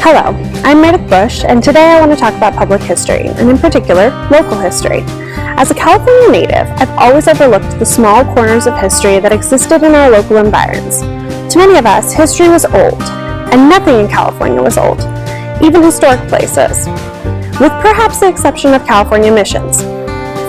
Hello, I'm Meredith Busch, and today I want to talk about public history, and in particular, local history. As a California native, I've always overlooked the small corners of history that existed in our local environs. To many of us, history was old, and nothing in California was old, even historic places, with perhaps the exception of California missions.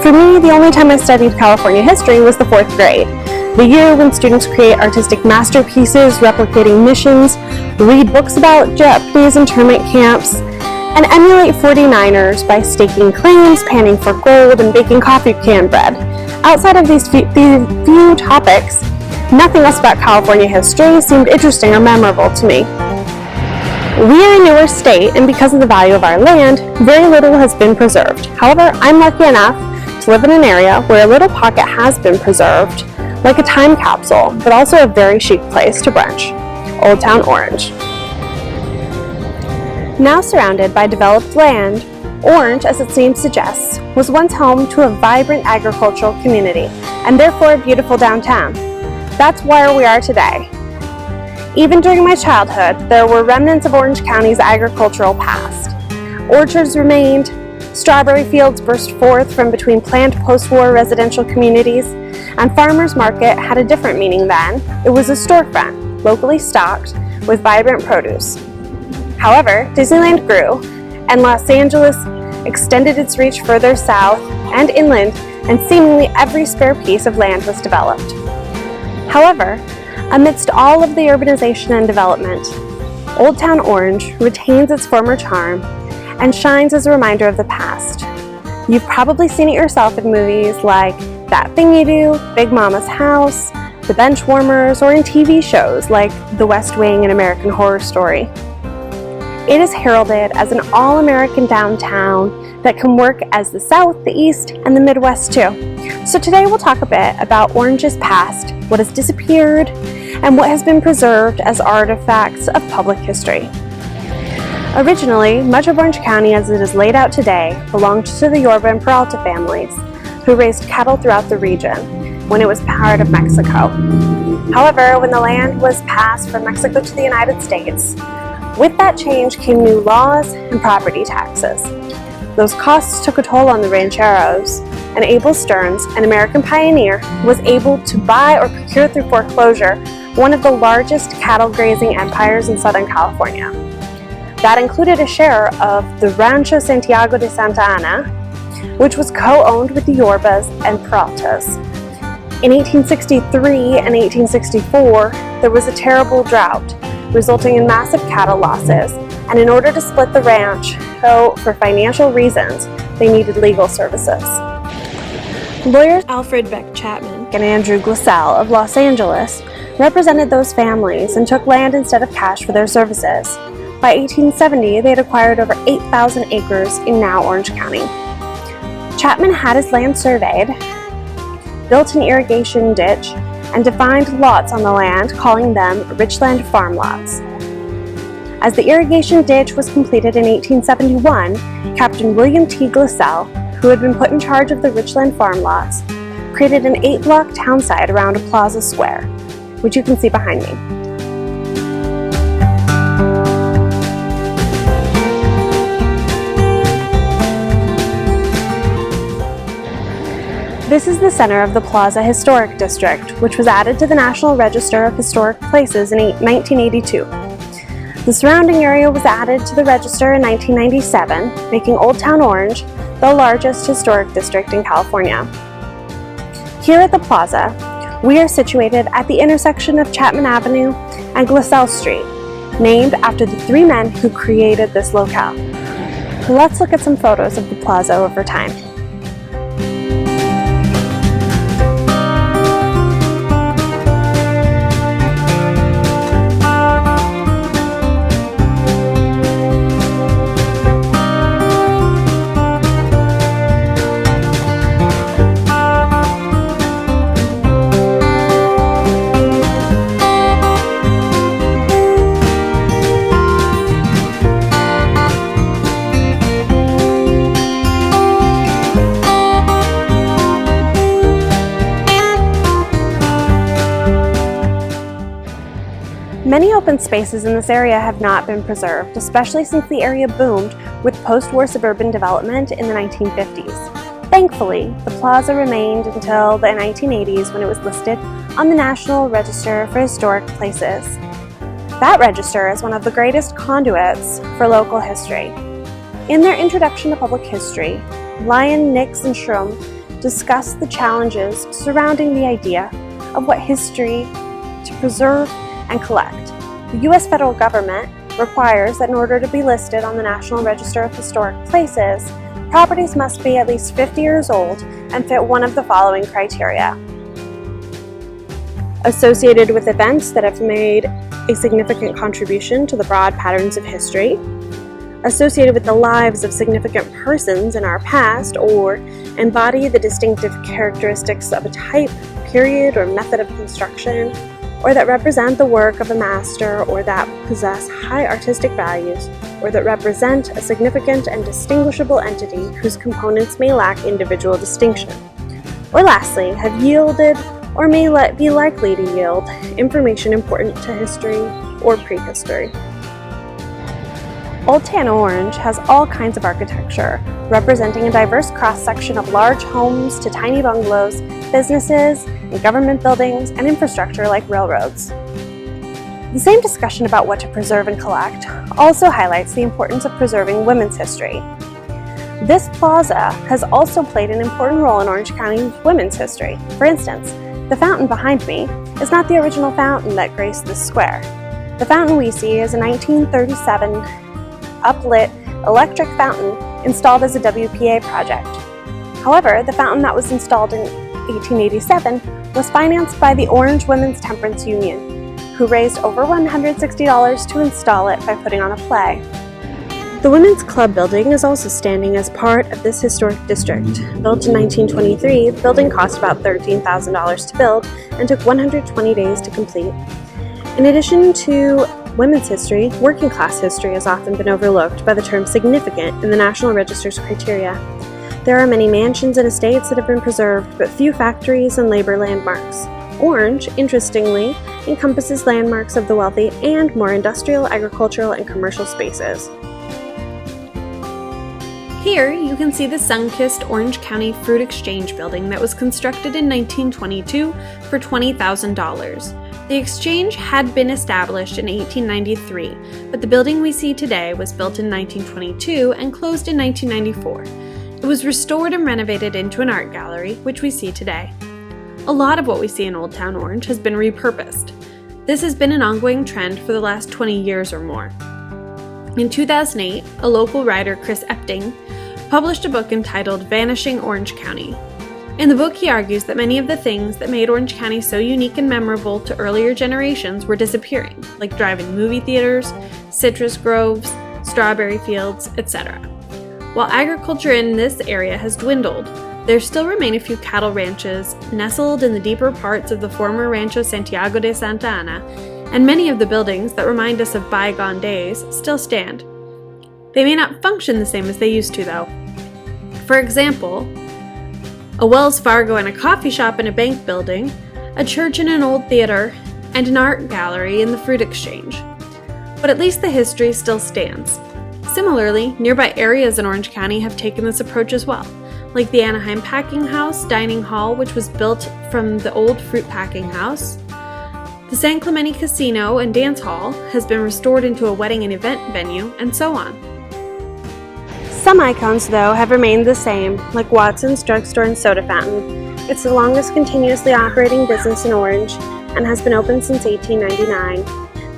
For me, the only time I studied California history was the 4th grade, the year when students create artistic masterpieces replicating missions, read books about Japanese internment camps, and emulate 49ers by staking claims, panning for gold, and baking coffee can bread. Outside of these few topics, nothing else about California history seemed interesting or memorable to me. We are a newer state, and because of the value of our land, very little has been preserved. However, I'm lucky enough to live in an area where a little pocket has been preserved, like a time capsule, but also a very chic place to brunch, Old Town Orange. Now surrounded by developed land, Orange, as its name suggests, was once home to a vibrant agricultural community, and therefore a beautiful downtown. That's where we are today. Even during my childhood, there were remnants of Orange County's agricultural past. Orchards remained, strawberry fields burst forth from between planned post-war residential communities, and farmers market had a different meaning then. It was a storefront, locally stocked, with vibrant produce. However, Disneyland grew, and Los Angeles extended its reach further south and inland, and seemingly every spare piece of land was developed. However, amidst all of the urbanization and development, Old Town Orange retains its former charm and shines as a reminder of the past. You've probably seen it yourself in movies like That Thing You Do, Big Mama's House, The Benchwarmers, or in TV shows like The West Wing and American Horror Story. It is heralded as an all-American downtown that can work as the South, the East, and the Midwest too. So today we'll talk a bit about Orange's past, what has disappeared, and what has been preserved as artifacts of public history. Originally, much of Orange County as it is laid out today belonged to the Yorba and Peralta families, who raised cattle throughout the region when it was part of Mexico. However, when the land was passed from Mexico to the United States, with that change came new laws and property taxes. Those costs took a toll on the rancheros, and Abel Stearns, an American pioneer, was able to buy or procure through foreclosure one of the largest cattle grazing empires in Southern California. That included a share of the Rancho Santiago de Santa Ana, which was co-owned with the Yorbas and Peraltas. In 1863 and 1864, there was a terrible drought, resulting in massive cattle losses, and in order to split the ranch, though for financial reasons, they needed legal services. Lawyers Alfred Beck Chapman and Andrew Glassell of Los Angeles represented those families and took land instead of cash for their services. By 1870, they had acquired over 8,000 acres in now Orange County. Chapman had his land surveyed, built an irrigation ditch, and defined lots on the land, calling them Richland farm lots. As the irrigation ditch was completed in 1871, Captain William T. Glassell, who had been put in charge of the Richland farm lots, created an 8-block town site around a Plaza square, which you can see behind me. This is the center of the Plaza Historic District, which was added to the National Register of Historic Places in 1982. The surrounding area was added to the register in 1997, making Old Town Orange the largest historic district in California. Here at the Plaza, we are situated at the intersection of Chapman Avenue and Glassell Street, named after the 3 men who created this locale. Let's look at some photos of the Plaza over time. Many open spaces in this area have not been preserved, especially since the area boomed with post-war suburban development in the 1950s. Thankfully, the plaza remained until the 1980s when it was listed on the National Register for Historic Places. That register is one of the greatest conduits for local history. In their Introduction to Public History, Lyon, Nix, and Schrum discuss the challenges surrounding the idea of what history to preserve and collect. The U.S. federal government requires that in order to be listed on the National Register of Historic Places, properties must be at least 50 years old and fit one of the following criteria: associated with events that have made a significant contribution to the broad patterns of history, associated with the lives of significant persons in our past, or embody the distinctive characteristics of a type, period, or method of construction, or that represent the work of a master, or that possess high artistic values, or that represent a significant and distinguishable entity whose components may lack individual distinction, or lastly, have yielded or may be likely to yield information important to history or prehistory. Old Town Orange has all kinds of architecture, representing a diverse cross-section of large homes to tiny bungalows, businesses, and government buildings, and infrastructure like railroads. The same discussion about what to preserve and collect also highlights the importance of preserving women's history. This plaza has also played an important role in Orange County's women's history. For instance, the fountain behind me is not the original fountain that graced this square. The fountain we see is a 1937 uplit electric fountain installed as a WPA project. However, the fountain that was installed in 1887 was financed by the Orange Women's Temperance Union, who raised over $160 to install it by putting on a play. The Women's Club building is also standing as part of this historic district. Built in 1923, the building cost about $13,000 to build and took 120 days to complete. In addition to women's history, working class history has often been overlooked by the term significant in the National Register's criteria. There are many mansions and estates that have been preserved, but few factories and labor landmarks. Orange, interestingly, encompasses landmarks of the wealthy and more industrial, agricultural, and commercial spaces. Here you can see the sun-kissed Orange County Fruit Exchange building that was constructed in 1922 for $20,000. The exchange had been established in 1893, but the building we see today was built in 1922 and closed in 1994. It was restored and renovated into an art gallery, which we see today. A lot of what we see in Old Town Orange has been repurposed. This has been an ongoing trend for the last 20 years or more. In 2008, a local writer, Chris Epting, published a book entitled Vanishing Orange County. In the book, he argues that many of the things that made Orange County so unique and memorable to earlier generations were disappearing, like drive-in movie theaters, citrus groves, strawberry fields, etc. While agriculture in this area has dwindled, there still remain a few cattle ranches nestled in the deeper parts of the former Rancho Santiago de Santa Ana, and many of the buildings that remind us of bygone days still stand. They may not function the same as they used to, though. For example, a Wells Fargo and a coffee shop in a bank building, a church and an old theater, and an art gallery in the Fruit Exchange. But at least the history still stands. Similarly, nearby areas in Orange County have taken this approach as well, like the Anaheim Packing House Dining Hall, which was built from the old fruit packing house. The San Clemente Casino and Dance Hall has been restored into a wedding and event venue, and so on. Some icons, though, have remained the same, like Watson's Drugstore and Soda Fountain. It's the longest continuously operating business in Orange and has been open since 1899.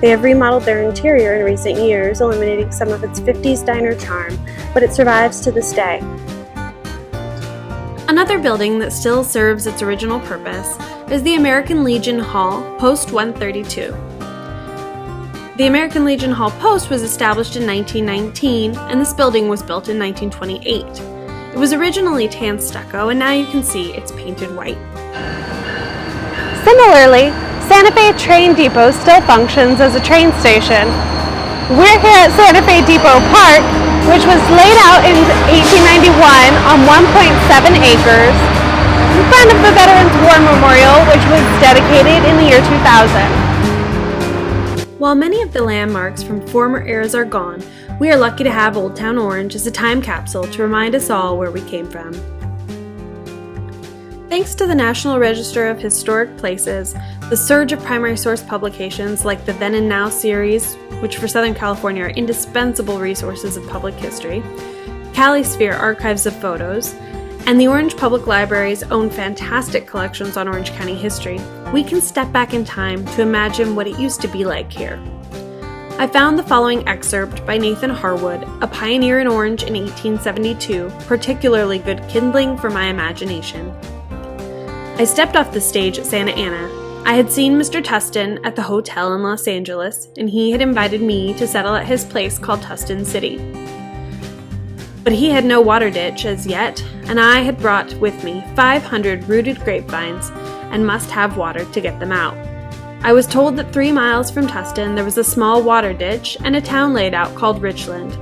They have remodeled their interior in recent years, eliminating some of its 50s diner charm, but it survives to this day. Another building that still serves its original purpose is the American Legion Hall, Post 132. The American Legion Hall Post was established in 1919, and this building was built in 1928. It was originally tan stucco, and now you can see it's painted white. Similarly, Santa Fe Train Depot still functions as a train station. We're here at Santa Fe Depot Park, which was laid out in 1891 on 1.7 acres in front of the Veterans War Memorial, which was dedicated in the year 2000. While many of the landmarks from former eras are gone, we are lucky to have Old Town Orange as a time capsule to remind us all where we came from. Thanks to the National Register of Historic Places, the surge of primary source publications like the Then and Now series, which for Southern California are indispensable resources of public history, CaliSphere archives of photos, and the Orange Public Library's own fantastic collections on Orange County history, we can step back in time to imagine what it used to be like here. I found the following excerpt by Nathan Harwood, a pioneer in Orange in 1872, particularly good kindling for my imagination. I stepped off the stage at Santa Ana. I had seen Mr. Tustin at the hotel in Los Angeles, and he had invited me to settle at his place called Tustin City. But he had no water ditch as yet, and I had brought with me 500 rooted grapevines and must have water to get them out. I was told that 3 miles from Tustin there was a small water ditch and a town laid out called Richland.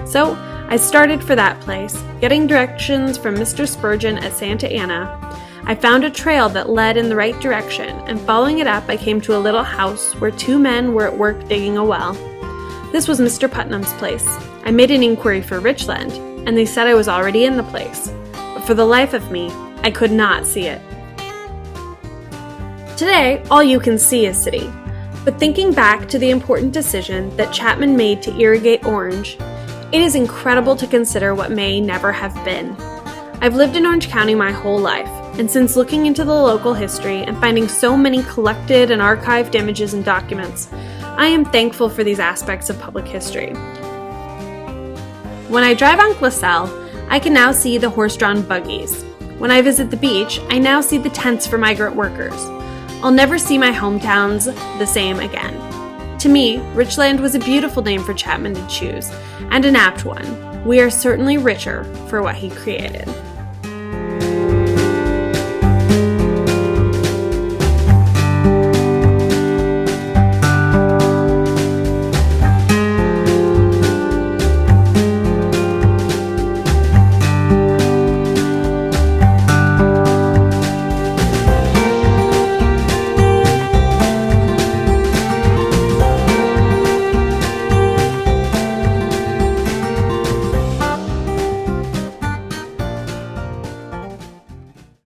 So I started for that place, getting directions from Mr. Spurgeon at Santa Ana. I found a trail that led in the right direction, and following it up I came to a little house where 2 men were at work digging a well. This was Mr. Putnam's place. I made an inquiry for Richland, and they said I was already in the place, but for the life of me, I could not see it. Today, all you can see is city, but thinking back to the important decision that Chapman made to irrigate Orange, it is incredible to consider what may never have been. I've lived in Orange County my whole life, and since looking into the local history and finding so many collected and archived images and documents, I am thankful for these aspects of public history. When I drive on Glassell, I can now see the horse-drawn buggies. When I visit the beach, I now see the tents for migrant workers. I'll never see my hometowns the same again. To me, Richland was a beautiful name for Chapman to choose, and an apt one. We are certainly richer for what he created.